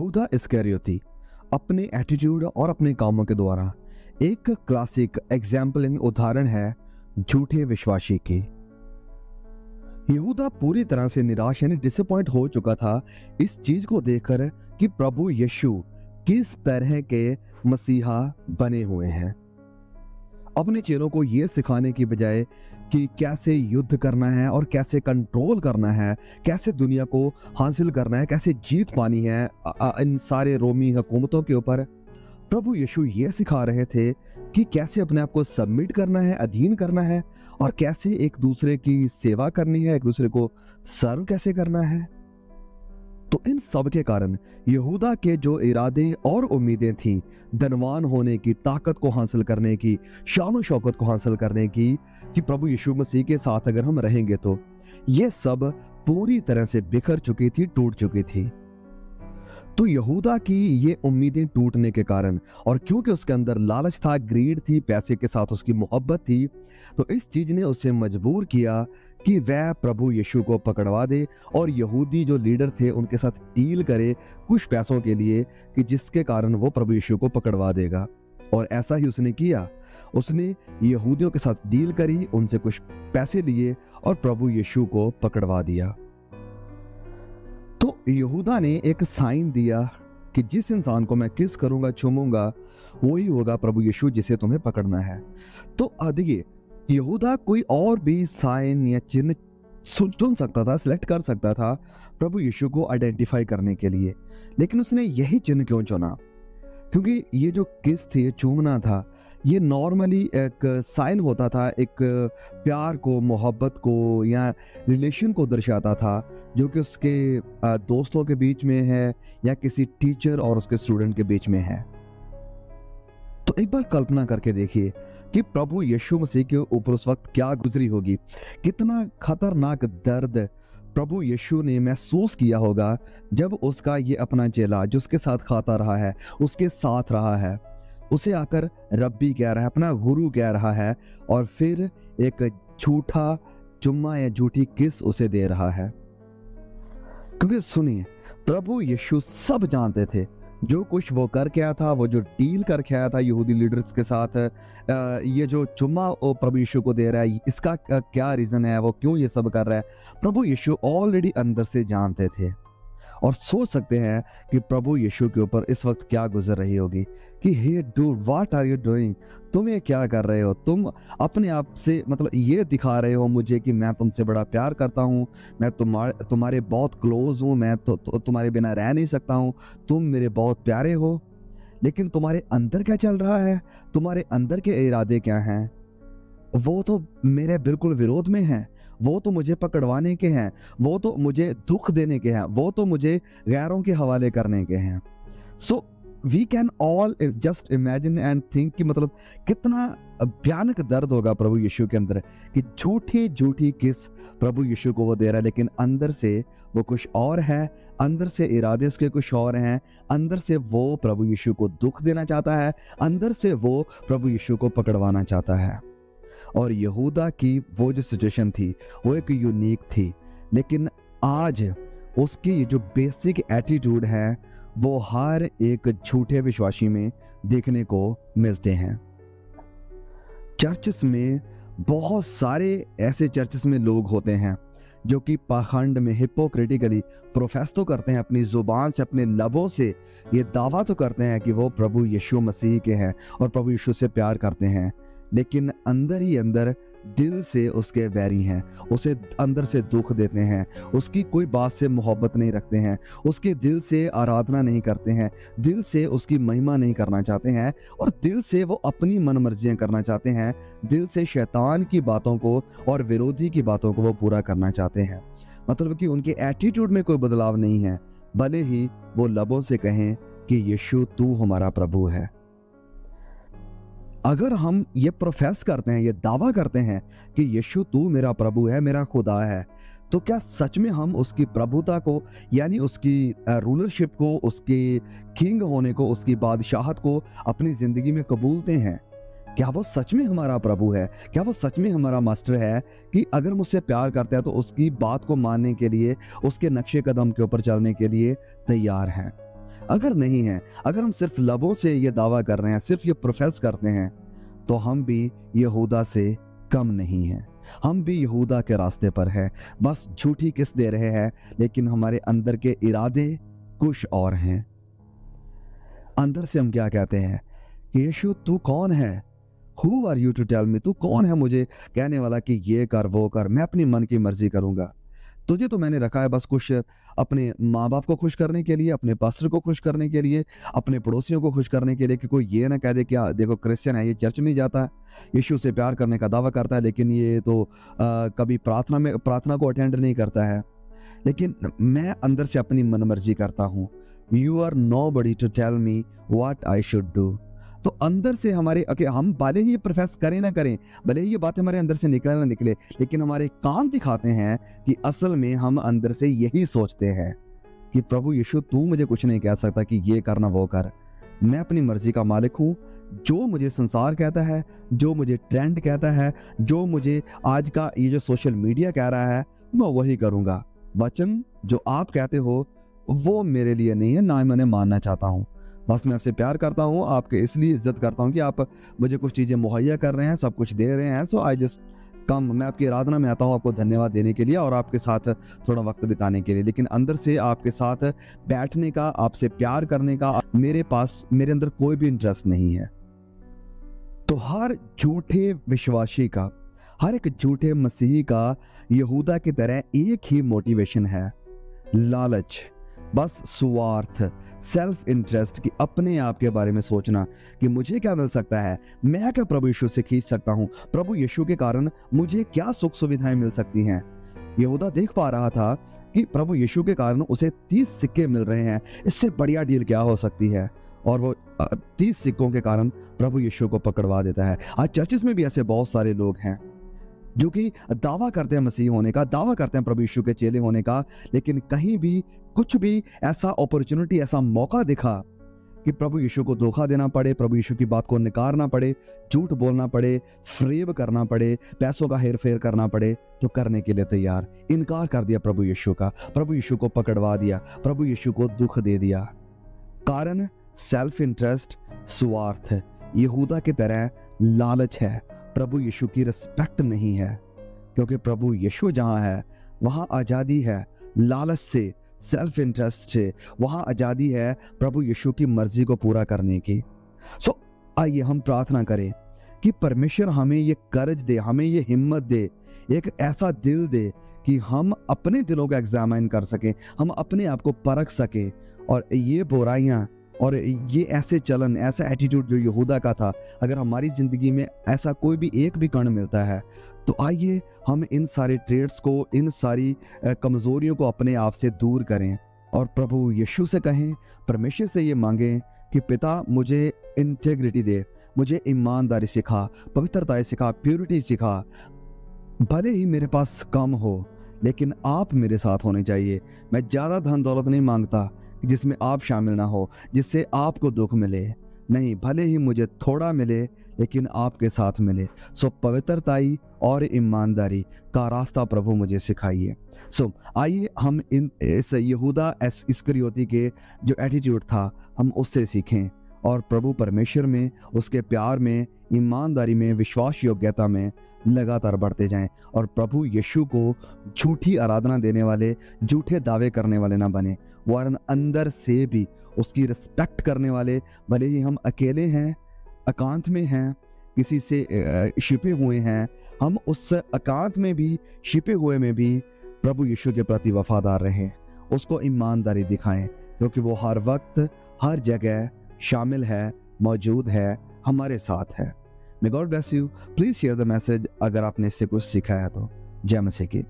यहूदा इस्करियोती अपने एटीट्यूड और अपने कामों के द्वारा एक क्लासिक एग्जाम्पल इन उदाहरण है झूठे विश्वासी की। यहूदा पूरी तरह से निराश यानी डिसअपॉइंट हो चुका था इस चीज को देखकर कि प्रभु यीशु किस तरह के मसीहा बने हुए हैं। अपने चेलों को यह सिखाने की बजाय कि कैसे युद्ध करना है और कैसे कंट्रोल करना है, कैसे दुनिया को हासिल करना है, कैसे जीत पानी है इन सारे रोमी हुकूमतों के ऊपर, प्रभु यीशु ये सिखा रहे थे कि कैसे अपने आप को सबमिट करना है, अधीन करना है और कैसे एक दूसरे की सेवा करनी है, एक दूसरे को सर्व कैसे करना है। तो इन सब के कारण यहूदा के जो इरादे और उम्मीदें थीं, धनवान होने की, ताकत को हासिल करने की, शान शौकत को हासिल करने की, कि प्रभु यीशु मसीह के साथ अगर हम रहेंगे तो ये सब पूरी तरह से बिखर चुकी थी, टूट चुकी थी। तो यहूदा की ये उम्मीदें टूटने के कारण और क्योंकि उसके अंदर लालच था, ग्रीड थी, पैसे के साथ उसकी मोहब्बत थी, तो इस चीज ने उसे मजबूर किया कि वह प्रभु यीशु को पकड़वा दे और यहूदी जो लीडर थे उनके साथ डील करे कुछ पैसों के लिए, कि जिसके कारण वो प्रभु यीशु को पकड़वा देगा। और ऐसा ही उसने किया। उसने यहूदियों के साथ डील करी, उनसे कुछ पैसे लिए और प्रभु यीशु को पकड़वा दिया। तो यहूदा ने एक साइन दिया कि जिस इंसान को मैं किस करूंगा, चूमूंगा, वही होगा प्रभु यीशु जिसे तुम्हें पकड़ना है। तो देखिए, यहूदा कोई और भी साइन या चिन्ह चुन सकता था, सिलेक्ट कर सकता था प्रभु यीशु को आइडेंटिफाई करने के लिए, लेकिन उसने यही चिन्ह क्यों चुना? क्योंकि ये जो किस थी, ये चूमना था, ये नॉर्मली एक साइन होता था, एक प्यार को, मोहब्बत को या रिलेशन को दर्शाता था, जो कि उसके दोस्तों के बीच में है या किसी टीचर और उसके स्टूडेंट के बीच में है। तो एक बार कल्पना करके देखिए कि प्रभु यीशु मसीह के ऊपर उस वक्त क्या गुजरी होगी, कितना खतरनाक दर्द प्रभु यीशु ने महसूस किया होगा जब उसका ये अपना चेला जो उसके साथ खाता रहा है, उसके साथ रहा है, उसे आकर रब्बी कह रहा है, अपना गुरु कह रहा है, और फिर एक झूठा चुम्मा या झूठी किस उसे दे रहा है। क्योंकि सुनिए, प्रभु यीशु सब जानते थे जो कुछ वो करके आया था, वो जो डील करके आया था यहूदी लीडर्स के साथ, ये जो चुम्मा वो प्रभु यीशु को दे रहा है, इसका क्या रीजन है, वो क्यों ये सब कर रहा है, प्रभु यीशु ऑलरेडी अंदर से जानते थे। और सोच सकते हैं कि प्रभु यीशु के ऊपर इस वक्त क्या गुजर रही होगी कि hey dude, what are you doing, तुम ये क्या कर रहे हो, तुम अपने आप से मतलब ये दिखा रहे हो मुझे कि मैं तुमसे बड़ा प्यार करता हूँ, मैं तुम्हारे बहुत क्लोज हूँ, मैं तुम्हारे बिना रह नहीं सकता हूँ, तुम मेरे बहुत प्यारे हो, लेकिन तुम्हारे अंदर क्या चल रहा है, तुम्हारे अंदर के इरादे क्या हैं, वो तो मेरे बिल्कुल विरोध में हैं, वो तो मुझे पकड़वाने के हैं, वो तो मुझे दुख देने के हैं, वो तो मुझे गैरों के हवाले करने के हैं। So we can all just imagine and think कि मतलब कितना भयानक दर्द होगा प्रभु यीशु के अंदर कि झूठी झूठी किस प्रभु यीशु को वो दे रहा है, लेकिन अंदर से वो कुछ और है, अंदर से इरादे उसके कुछ और हैं, अंदर से वो प्रभु यीशु को दुख देना चाहता है, अंदर से वो प्रभु यीशु को पकड़वाना चाहता है। और यहूदा की वो जो सिचुएशन थी वो एक यूनिक थी, लेकिन आज उसकी ये जो बेसिक एटीट्यूड है वो हर एक झूठे विश्वासी में देखने को मिलते हैं। चर्चेस में बहुत सारे ऐसे चर्चेस में लोग होते हैं जो कि पाखंड में हिपोक्रेटिकली प्रोफेस तो करते हैं, अपनी जुबान से, अपने लबों से ये दावा तो करते हैं कि वो प्रभु यीशु मसीह के हैं और प्रभु यीशु से प्यार करते हैं, लेकिन अंदर ही अंदर दिल से उसके वैरी हैं, उसे अंदर से दुख देते हैं, उसकी कोई बात से मोहब्बत नहीं रखते हैं, उसके दिल से आराधना नहीं करते हैं, दिल से उसकी महिमा नहीं करना चाहते हैं, और दिल से वो अपनी मनमर्जियां करना चाहते हैं, दिल से शैतान की बातों को और विरोधी की बातों को वो पूरा करना चाहते हैं। मतलब कि उनके एटीट्यूड में कोई बदलाव नहीं है, भले ही वो लबों से कहें कि यीशु तू हमारा प्रभु है। अगर हम ये प्रोफेस करते हैं, ये दावा करते हैं कि यीशु तू मेरा प्रभु है, मेरा खुदा है, तो क्या सच में हम उसकी प्रभुता को यानी उसकी रूलरशिप को, उसके किंग होने को, उसकी बादशाहत को अपनी जिंदगी में कबूलते हैं? क्या वो सच में हमारा प्रभु है? क्या वो सच में हमारा मास्टर है कि अगर मुझसे प्यार करता है तो उसकी बात को मानने के लिए, उसके नक्शे कदम के ऊपर चलने के लिए तैयार हैं? अगर नहीं है, अगर हम सिर्फ लबों से ये दावा कर रहे हैं, सिर्फ ये प्रोफेस करते हैं, तो हम भी यहूदा से कम नहीं हैं। हम भी यहूदा के रास्ते पर है, बस झूठी किस दे रहे हैं, लेकिन हमारे अंदर के इरादे कुछ और हैं। अंदर से हम क्या कहते हैं कि यीशु तू कौन है? Who are you to tell me? तू कौन है मुझे कहने वाला कि ये कर वो कर? मैं अपनी मन की मर्जी करूंगा। तुझे तो मैंने रखा है बस कुछ अपने माँ बाप को खुश करने के लिए, अपने पास्टर को खुश करने के लिए, अपने पड़ोसियों को खुश करने के लिए, कि कोई ये ना कह दे कि देखो क्रिश्चियन है, ये चर्च नहीं जाता है, यीशु से प्यार करने का दावा करता है, लेकिन ये तो कभी प्रार्थना को अटेंड नहीं करता है। लेकिन मैं अंदर से अपनी मनमर्जी करता हूँ। You are nobody to tell me what I should do. तो अंदर से हमारे हम भले ही प्रोफेस करें ना करें, भले ही ये बातें हमारे अंदर से निकले ना निकले, लेकिन हमारे काम दिखाते हैं कि असल में हम अंदर से यही सोचते हैं कि प्रभु यीशु तू मुझे कुछ नहीं कह सकता कि ये करना वो कर। मैं अपनी मर्जी का मालिक हूँ। जो मुझे संसार कहता है, जो मुझे ट्रेंड कहता है, जो मुझे आज का ये जो सोशल मीडिया कह रहा है, मैं वही करूँगा। वचन जो आप कहते हो वो मेरे लिए नहीं है, ना मैं उन्हें मानना चाहता हूँ। बस मैं आपसे प्यार करता हूँ, आपके इसलिए इज्जत करता हूँ कि आप मुझे कुछ चीज़ें मुहैया कर रहे हैं, सब कुछ दे रहे हैं। सो आई जस्ट कम, मैं आपकी आराधना में आता हूँ आपको धन्यवाद देने के लिए और आपके साथ थोड़ा वक्त बिताने के लिए, लेकिन अंदर से आपके साथ बैठने का, आपसे प्यार करने का मेरे अंदर कोई भी इंटरेस्ट नहीं है। तो हर झूठे विश्वासी का, हर एक झूठे मसीही का यहूदा की तरह एक ही मोटिवेशन है, लालच, बस स्वार्थ, सेल्फ इंटरेस्ट, कि अपने आप के बारे में सोचना कि मुझे क्या मिल सकता है, मैं क्या प्रभु यीशु से खींच सकता हूँ, प्रभु यीशु के कारण मुझे क्या सुख सुविधाएं मिल सकती हैं। यहूदा देख पा रहा था कि प्रभु यीशु के कारण उसे 30 सिक्के मिल रहे हैं, इससे बढ़िया डील क्या हो सकती है, और वो 30 सिक्कों के कारण प्रभु यीशु को पकड़वा देता है। आज चर्चिस में भी ऐसे बहुत सारे लोग हैं जो कि दावा करते हैं मसीह होने का, दावा करते हैं प्रभु यीशु के चेले होने का, लेकिन कहीं भी कुछ भी ऐसा अपॉर्चुनिटी, ऐसा मौका दिखा कि प्रभु यीशु को धोखा देना पड़े, प्रभु यीशु की बात को नकारना पड़े, झूठ बोलना पड़े, फ्रेब करना पड़े, पैसों का हेर फेर करना पड़े, तो करने के लिए तैयार, इनकार कर दिया प्रभु यीशु का, प्रभु यीशु को पकड़वा दिया, प्रभु यीशु को दुख दे दिया। कारण सेल्फ इंटरेस्ट, स्वार्थ, यहूदा की तरह लालच है। प्रभु यीशु की रिस्पेक्ट नहीं है, क्योंकि प्रभु यीशु जहां है वहां आजादी है। लालच से, सेल्फ इंटरेस्ट से वहां आजादी है प्रभु यीशु की मर्जी को पूरा करने की। सो आइए हम प्रार्थना करें कि परमेश्वर हमें ये कर्ज दे, हमें ये हिम्मत दे, एक ऐसा दिल दे कि हम अपने दिलों को एग्जामिन कर सकें, हम अपने आप को परख सकें, और ये बुराइयां और ये ऐसे चलन, ऐसा एटीट्यूड जो यहूदा का था, अगर हमारी ज़िंदगी में ऐसा कोई भी एक भी कण मिलता है, तो आइए हम इन सारे ट्रेड्स को, इन सारी कमज़ोरियों को अपने आप से दूर करें और प्रभु यीशु से कहें, परमेश्वर से ये मांगें कि पिता मुझे इंटेग्रिटी दे, मुझे ईमानदारी सिखा, पवित्रता सिखा, प्योरिटी सिखा। भले ही मेरे पास कम हो, लेकिन आप मेरे साथ होने चाहिए। मैं ज़्यादा धन दौलत नहीं मांगता जिसमें आप शामिल ना हो, जिससे आपको दुख मिले। नहीं, भले ही मुझे थोड़ा मिले, लेकिन आपके साथ मिले। सो पवित्रताई और ईमानदारी का रास्ता प्रभु मुझे सिखाइए। सो आइए हम इस यहूदा इस्करियोती के जो एटीट्यूड था, हम उससे सीखें और प्रभु परमेश्वर में, उसके प्यार में, ईमानदारी में, विश्वास योग्यता में लगातार बढ़ते जाएं और प्रभु यीशु को झूठी आराधना देने वाले, झूठे दावे करने वाले ना बने, वरन अंदर से भी उसकी रिस्पेक्ट करने वाले। भले ही हम अकेले हैं, एकांत में हैं, किसी से छिपे हुए हैं, हम उस एकांत में भी, छिपे हुए में भी प्रभु यीशु के प्रति वफादार रहें, उसको ईमानदारी दिखाएं, क्योंकि वो हर वक्त, हर जगह शामिल है, मौजूद है, हमारे साथ है। May God bless you. Please share the message अगर आपने इससे कुछ सीखा है तो। जय मसीह की।